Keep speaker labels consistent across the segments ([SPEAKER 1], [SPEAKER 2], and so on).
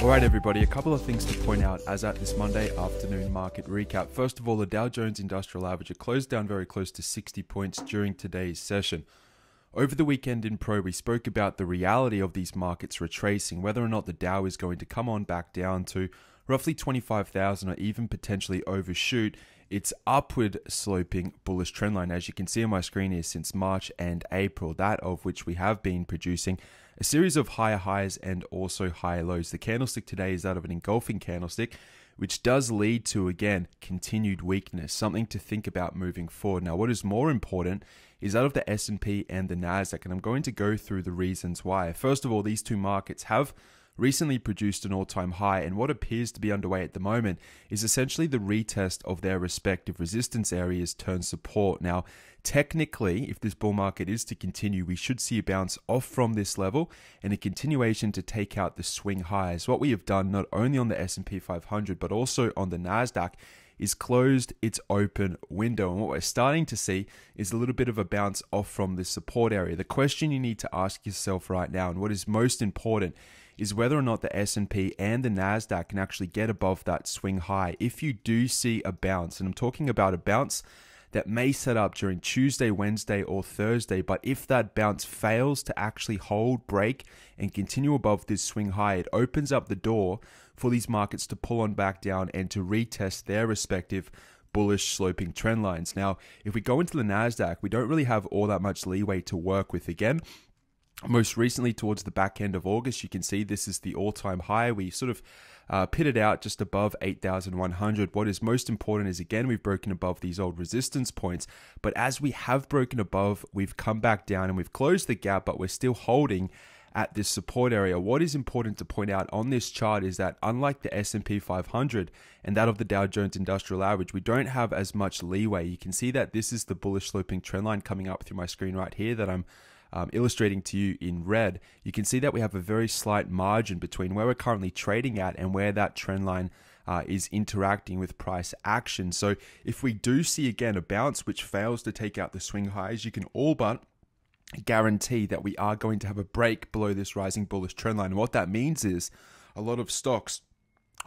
[SPEAKER 1] Alright everybody, a couple of things to point out as at this Monday afternoon market recap. First of all, the Dow Jones Industrial Average closed down very close to 60 points during today's session. Over the weekend in Pro, we spoke about the reality of these markets retracing, whether or not the Dow is going to come on back down to roughly 25,000 or even potentially overshoot its upward sloping bullish trend line. As you can see on my screen here, since March and April, that of which we have been producing a series of higher highs and also higher lows. The candlestick today is that of an engulfing candlestick, which does lead to, again, continued weakness, something to think about moving forward. Now, what is more important is that of the S&P and the Nasdaq, and I'm going to go through the reasons why. First of all, these two markets have recently produced an all-time high, and what appears to be underway at the moment is essentially the retest of their respective resistance areas turn support. Now, technically, if this bull market is to continue, we should see a bounce off from this level and a continuation to take out the swing highs. What we have done not only on the S&P 500 but also on the Nasdaq is closed its open window, and what we're starting to see is a little bit of a bounce off from this support area. The question you need to ask yourself right now, and what is most important, is whether or not the S&P and the Nasdaq can actually get above that swing high. If you do see a bounce, and I'm talking about a bounce that may set up during Tuesday, Wednesday, or Thursday, but if that bounce fails to actually hold, break, and continue above this swing high, it opens up the door for these markets to pull on back down and to retest their respective bullish sloping trend lines. Now, if we go into the Nasdaq, we don't really have all that much leeway to work with. Again, most recently towards the back end of August, you can see this is the all-time high. We sort of pitted out just above 8,100. What is most important is, again, we've broken above these old resistance points, but as we have broken above, we've come back down and we've closed the gap, but we're still holding at this support area. What is important to point out on this chart is that unlike the S&P 500 and that of the Dow Jones Industrial Average, we don't have as much leeway. You can see that this is the bullish sloping trend line coming up through my screen right here that I'm illustrating to you in red. You can see that we have a very slight margin between where we're currently trading at and where that trend line is interacting with price action. So if we do see again a bounce which fails to take out the swing highs, you can all but guarantee that we are going to have a break below this rising bullish trend line. And what that means is a lot of stocks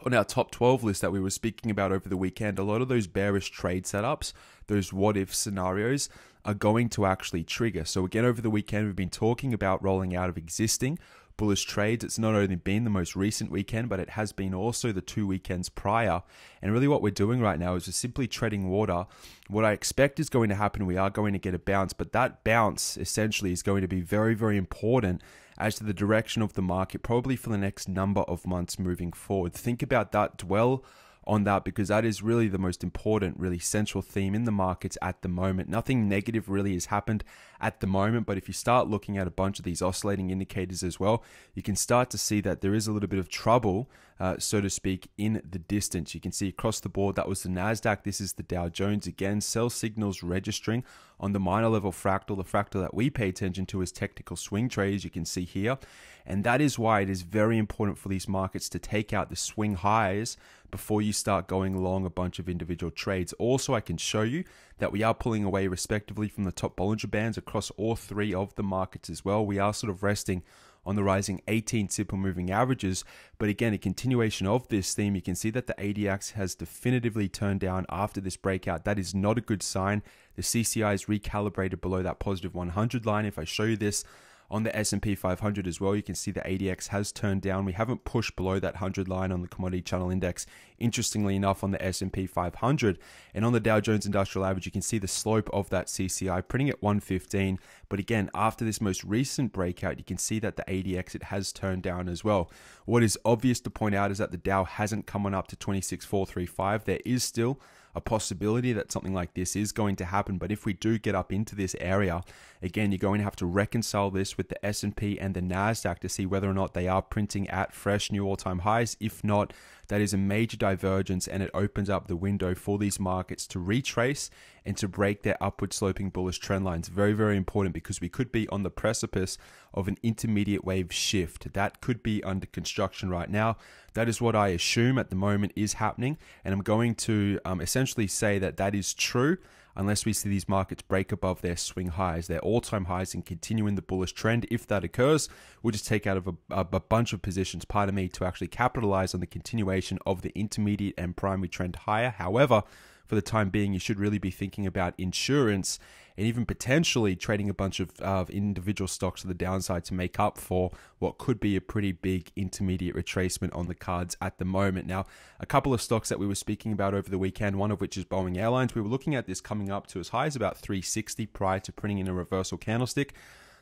[SPEAKER 1] on our top 12 list that we were speaking about over the weekend, a lot of those bearish trade setups, those what-if scenarios, are going to actually trigger. So again, over the weekend, we've been talking about rolling out of existing bullish trades. It's not only been the most recent weekend, but it has been also the 2 weekends prior. And really what we're doing right now is just simply treading water. What I expect is going to happen, we are going to get a bounce, but that bounce essentially is going to be very, very important as to the direction of the market, probably for the next number of months moving forward. Think about that, dwell on that, because that is really the most important, really central theme in the markets at the moment. Nothing negative really has happened at the moment, but if you start looking at a bunch of these oscillating indicators as well, you can start to see that there is a little bit of trouble, so to speak, in the distance. You can see across the board, that was the Nasdaq, this is the Dow Jones. Again, sell signals registering on the minor level fractal. The fractal that we pay attention to is technical swing trades, you can see here. And that is why it is very important for these markets to take out the swing highs before you start going long a bunch of individual trades. Also, I can show you that we are pulling away respectively from the top Bollinger Bands across all three of the markets as well. We are sort of resting on the rising 18 simple moving averages. But again, a continuation of this theme, you can see that the ADX has definitively turned down after this breakout. That is not a good sign. The CCI is recalibrated below that positive 100 line. If I show you this on the S&P 500 as well, you can see the ADX has turned down. We haven't pushed below that 100 line on the commodity channel index, interestingly enough, on the S&P 500. And on the Dow Jones Industrial Average, you can see the slope of that CCI printing at 115. But again, after this most recent breakout, you can see that the ADX, it has turned down as well. What is obvious to point out is that the Dow hasn't come on up to 26,435. There is still a possibility that something like this is going to happen, but if we do get up into this area, again, you're going to have to reconcile this with the S&P and the Nasdaq to see whether or not they are printing at fresh new all-time highs. If not, that is a major divergence, and it opens up the window for these markets to retrace and to break their upward sloping bullish trend lines. Very, very important, because we could be on the precipice of an intermediate wave shift. That could be under construction right now. That is what I assume at the moment is happening, and I'm going to essentially say that that is true unless we see these markets break above their swing highs, their all-time highs, and continue in the bullish trend. If that occurs, we'll just take out of a bunch of positions, pardon me, to actually capitalize on the continuation of the intermediate and primary trend higher. However, for the time being, you should really be thinking about insurance and even potentially trading a bunch of individual stocks to the downside to make up for what could be a pretty big intermediate retracement on the cards at the moment. Now, a couple of stocks that we were speaking about over the weekend, one of which is Boeing Airlines. We were looking at this coming up to as high as about 360 prior to printing in a reversal candlestick.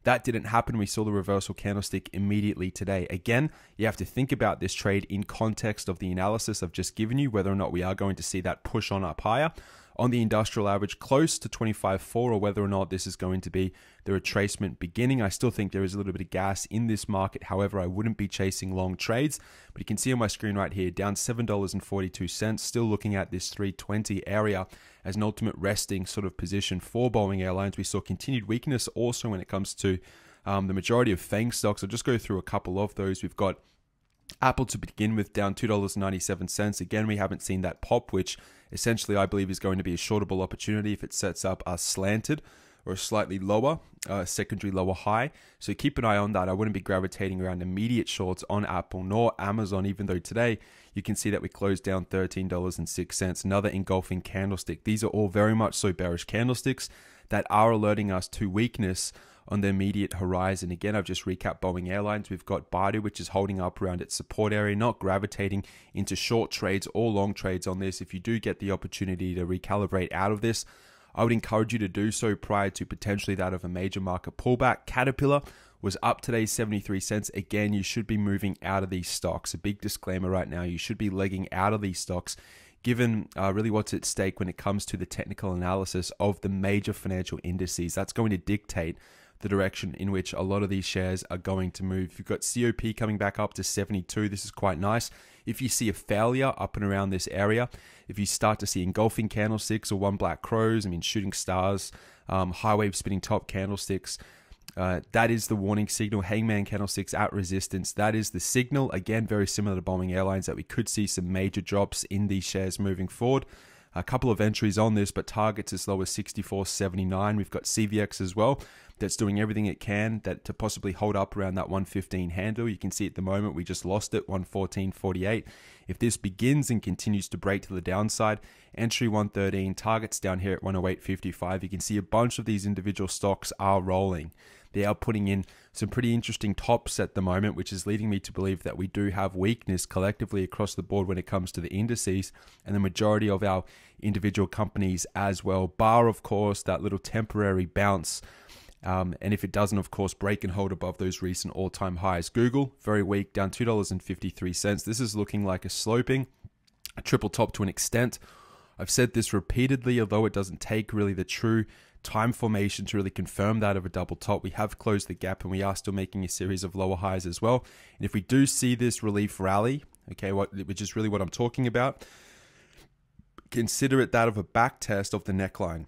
[SPEAKER 1] That didn't happen. We saw the reversal candlestick immediately today. Again, you have to think about this trade in context of the analysis I've just given you, whether or not we are going to see that push on up higher on the industrial average close to 25.4, or whether or not this is going to be the retracement beginning. I still think there is a little bit of gas in this market. However, I wouldn't be chasing long trades. But you can see on my screen right here, down $7.42, still looking at this 320 area as an ultimate resting sort of position for Boeing Airlines. We saw continued weakness also when it comes to the majority of FANG stocks. I'll just go through a couple of those. We've got Apple to begin with, down $2.97. Again, we haven't seen that pop, which essentially I believe is going to be a shortable opportunity if it sets up a slanted or a slightly lower, secondary lower high. So keep an eye on that. I wouldn't be gravitating around immediate shorts on Apple nor Amazon, even though today you can see that we closed down $13.06, another engulfing candlestick. These are all very much so bearish candlesticks that are alerting us to weakness on the immediate horizon. Again, I've just recapped Boeing Airlines. We've got Baidu, which is holding up around its support area, not gravitating into short trades or long trades on this. If you do get the opportunity to recalibrate out of this, I would encourage you to do so prior to potentially that of a major market pullback. Caterpillar was up today 73 cents. Again, you should be moving out of these stocks. A big disclaimer right now, you should be legging out of these stocks given really what's at stake when it comes to the technical analysis of the major financial indices. That's going to dictate the direction in which a lot of these shares are going to move. You've got COP coming back up to 72. This is quite nice. If you see a failure up and around this area, if you start to see engulfing candlesticks or one black crows, shooting stars, high wave spinning top candlesticks, that is the warning signal. Hangman candlesticks at resistance, that is the signal. Again, very similar to Boeing Airlines, that we could see some major drops in these shares moving forward. A couple of entries on this, but targets as low as 64.79. We've got CVX as well, that's doing everything it can to possibly hold up around that 115 handle. You can see at the moment we just lost it, 114.48. If this begins and continues to break to the downside, entry 113, targets down here at 108.55. You can see a bunch of these individual stocks are rolling. They are putting in some pretty interesting tops at the moment, which is leading me to believe that we do have weakness collectively across the board when it comes to the indices and the majority of our individual companies as well, bar, of course, that little temporary bounce. And if it doesn't, of course, break and hold above those recent all-time highs. Google, very weak, down $2.53. This is looking like a sloping, a triple top to an extent. I've said this repeatedly, although it doesn't take really the true time formation to really confirm that of a double top. We have closed the gap and we are still making a series of lower highs as well. And if we do see this relief rally, okay, which is really what I'm talking about, consider it that of a back test of the neckline.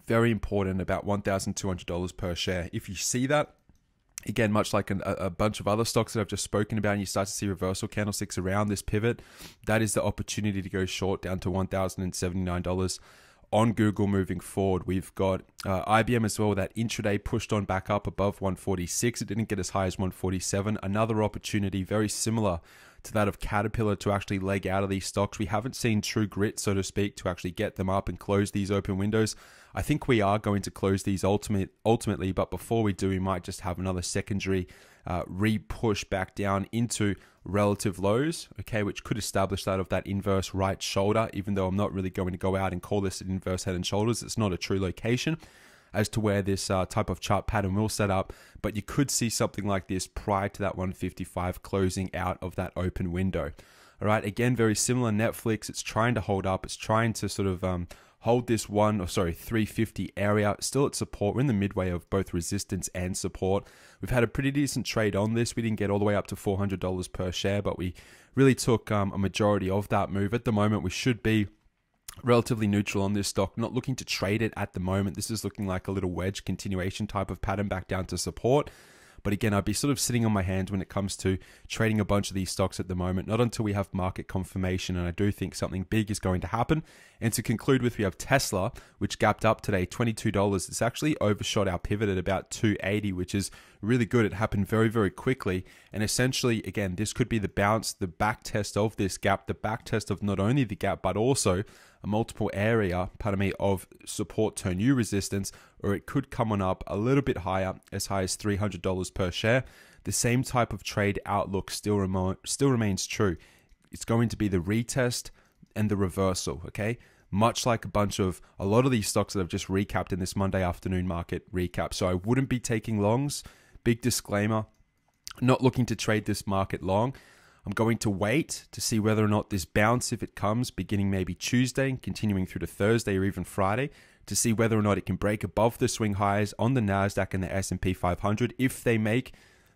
[SPEAKER 1] Very important, about $1,200 per share. If you see that, again, much like a bunch of other stocks that I've just spoken about, and you start to see reversal candlesticks around this pivot, that is the opportunity to go short down to $1,079 on Google moving forward. We've got IBM as well, that intraday pushed on back up above 146. It didn't get as high as 147. Another opportunity very similar to that of Caterpillar to actually leg out of these stocks. We haven't seen true grit, so to speak, to actually get them up and close these open windows. I think we are going to close these ultimately, but before we do, we might just have another secondary re-push back down into relative lows, okay, which could establish that of that inverse right shoulder, even though I'm not really going to go out and call this an inverse head and shoulders. It's not a true location as to where this type of chart pattern will set up, but you could see something like this prior to that 155 closing out of that open window. All right, again, very similar. Netflix, it's trying to hold up. It's trying to sort of hold this 350 area, still at support. We're in the midway of both resistance and support. We've had a pretty decent trade on this. We didn't get all the way up to $400 per share, but we really took a majority of that move. At the moment, we should be relatively neutral on this stock, not looking to trade it at the moment. This is looking like a little wedge continuation type of pattern back down to support. But again, I'd be sort of sitting on my hands when it comes to trading a bunch of these stocks at the moment, not until we have market confirmation, and I do think something big is going to happen. And to conclude with, we have Tesla, which gapped up today, $22. It's actually overshot our pivot at about 280, which is really good. It happened very, very quickly. And essentially, again, this could be the bounce, the back test of this gap, the back test of not only the gap, but also a multiple area, of support to new resistance, or it could come on up a little bit higher, as high as $300 per share. The same type of trade outlook still remains true. It's going to be the retest and the reversal, okay? Much like a lot of these stocks that I've just recapped in this Monday afternoon market recap. So I wouldn't be taking longs. Big disclaimer, not looking to trade this market long. I'm going to wait to see whether or not this bounce, if it comes, beginning maybe Tuesday and continuing through to Thursday or even Friday, to see whether or not it can break above the swing highs on the Nasdaq and the S&P 500. If they make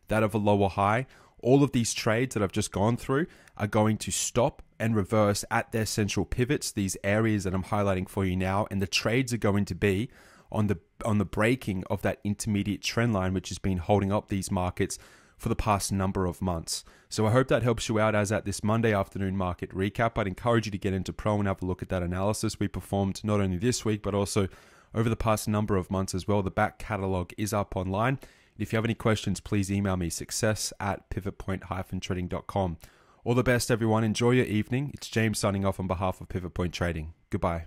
[SPEAKER 1] that of a lower high, all of these trades that I've just gone through are going to stop and reverse at their central pivots, these areas that I'm highlighting for you now, and the trades are going to be on the breaking of that intermediate trend line, which has been holding up these markets for the past number of months. So I hope that helps you out as at this Monday afternoon market recap. I'd encourage you to get into Pro and have a look at that analysis we performed not only this week, but also over the past number of months as well. The back catalog is up online. If you have any questions, please email me, success@pivotpoint-trading.com. All the best, everyone. Enjoy your evening. It's James signing off on behalf of Pivot Point Trading. Goodbye.